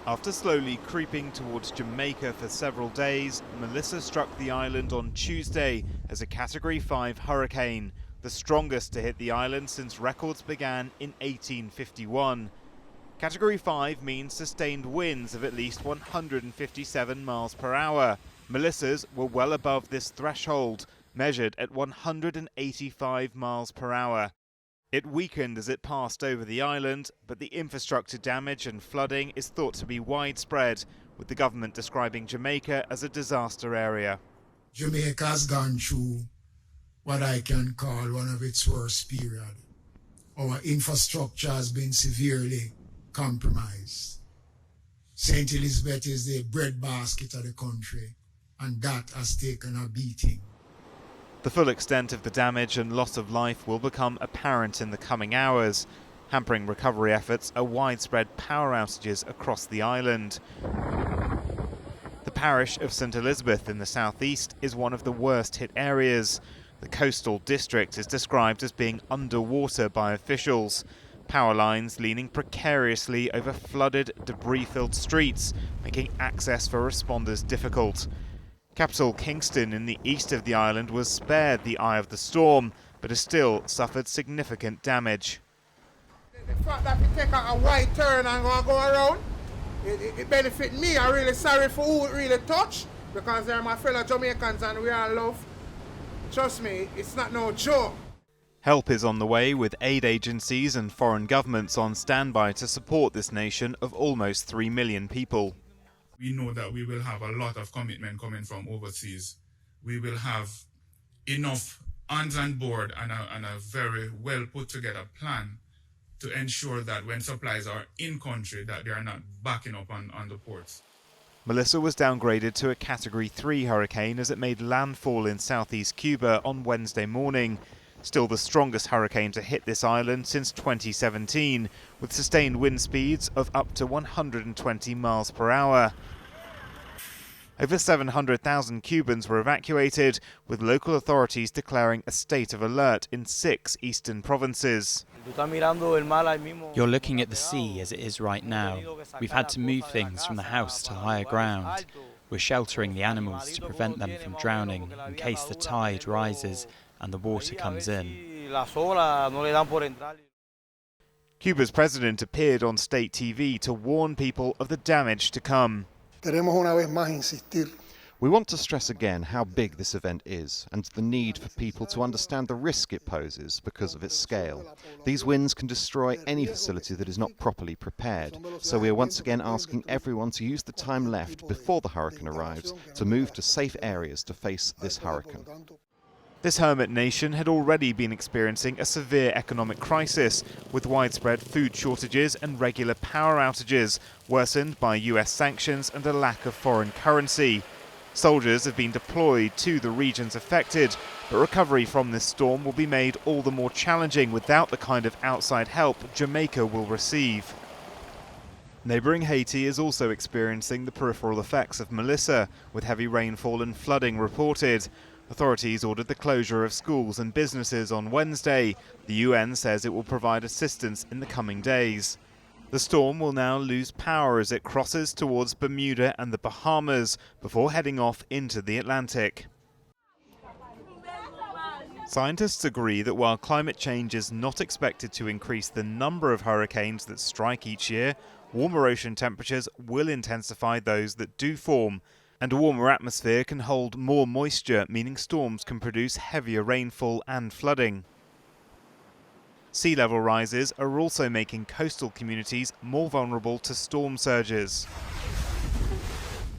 After slowly creeping towards Jamaica for several days, Melissa struck the island on Tuesday as a Category 5 hurricane, the strongest to hit the island since records began in 1851. Category 5 means sustained winds of at least 157 miles per hour. Melissa's were well above this threshold, measured at 185 miles per hour. It weakened as it passed over the island, but the infrastructure damage and flooding is thought to be widespread, with the government describing Jamaica as a disaster area. Jamaica has gone through what I can call one of its worst periods. Our infrastructure has been severely compromised. St. Elizabeth is the breadbasket of the country, and that has taken a beating. The full extent of the damage and loss of life will become apparent in the coming hours. Hampering recovery efforts are widespread power outages across the island. The parish of St. Elizabeth in the southeast is one of the worst hit areas. The coastal district is described as being underwater by officials. Power lines leaning precariously over flooded, debris-filled streets, making access for responders difficult. Capital Kingston in the east of the island was spared the eye of the storm, but has still suffered significant damage. The fact that we take a wide turn and go around, it benefits me. I'm really sorry for who it really touched, because they're my fellow Jamaicans and we are love. Trust me, it's not no joke. Help is on the way, with aid agencies and foreign governments on standby to support this nation of almost 3 million people. We know that we will have a lot of commitment coming from overseas. We will have enough hands on board and a very well put together plan to ensure that when supplies are in country, that they are not backing up on the ports. Melissa was downgraded to a Category 3 hurricane as it made landfall in southeast Cuba on Wednesday morning. Still the strongest hurricane to hit this island since 2017, with sustained wind speeds of up to 120 miles per hour. Over 700,000 Cubans were evacuated, with local authorities declaring a state of alert in 6 eastern provinces. You're looking at the sea as it is right now. We've had to move things from the house to higher ground. We're sheltering the animals to prevent them from drowning in case the tide rises and the water comes in. Cuba's president appeared on state TV to warn people of the damage to come. We want to stress again how big this event is and the need for people to understand the risk it poses because of its scale. These winds can destroy any facility that is not properly prepared, so we are once again asking everyone to use the time left before the hurricane arrives to move to safe areas to face this hurricane. This hermit nation had already been experiencing a severe economic crisis, with widespread food shortages and regular power outages, worsened by US sanctions and a lack of foreign currency. Soldiers have been deployed to the regions affected, but recovery from this storm will be made all the more challenging without the kind of outside help Jamaica will receive. Neighbouring Haiti is also experiencing the peripheral effects of Melissa, with heavy rainfall and flooding reported. Authorities ordered the closure of schools and businesses on Wednesday. The UN says it will provide assistance in the coming days. The storm will now lose power as it crosses towards Bermuda and the Bahamas before heading off into the Atlantic. Scientists agree that while climate change is not expected to increase the number of hurricanes that strike each year, warmer ocean temperatures will intensify those that do form. And a warmer atmosphere can hold more moisture, meaning storms can produce heavier rainfall and flooding. Sea level rises are also making coastal communities more vulnerable to storm surges.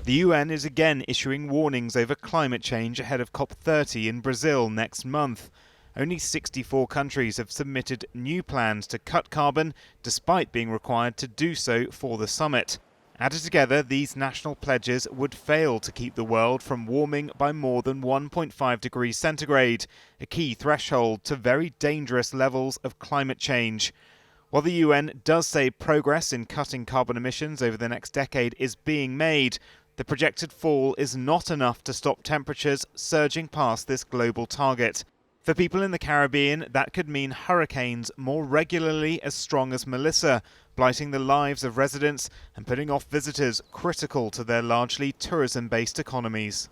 The UN is again issuing warnings over climate change ahead of COP30 in Brazil next month. Only 64 countries have submitted new plans to cut carbon, despite being required to do so for the summit. Added together, these national pledges would fail to keep the world from warming by more than 1.5 degrees centigrade, a key threshold to very dangerous levels of climate change. While the UN does say progress in cutting carbon emissions over the next decade is being made, the projected fall is not enough to stop temperatures surging past this global target. For people in the Caribbean, that could mean hurricanes more regularly as strong as Melissa, blighting the lives of residents and putting off visitors critical to their largely tourism-based economies.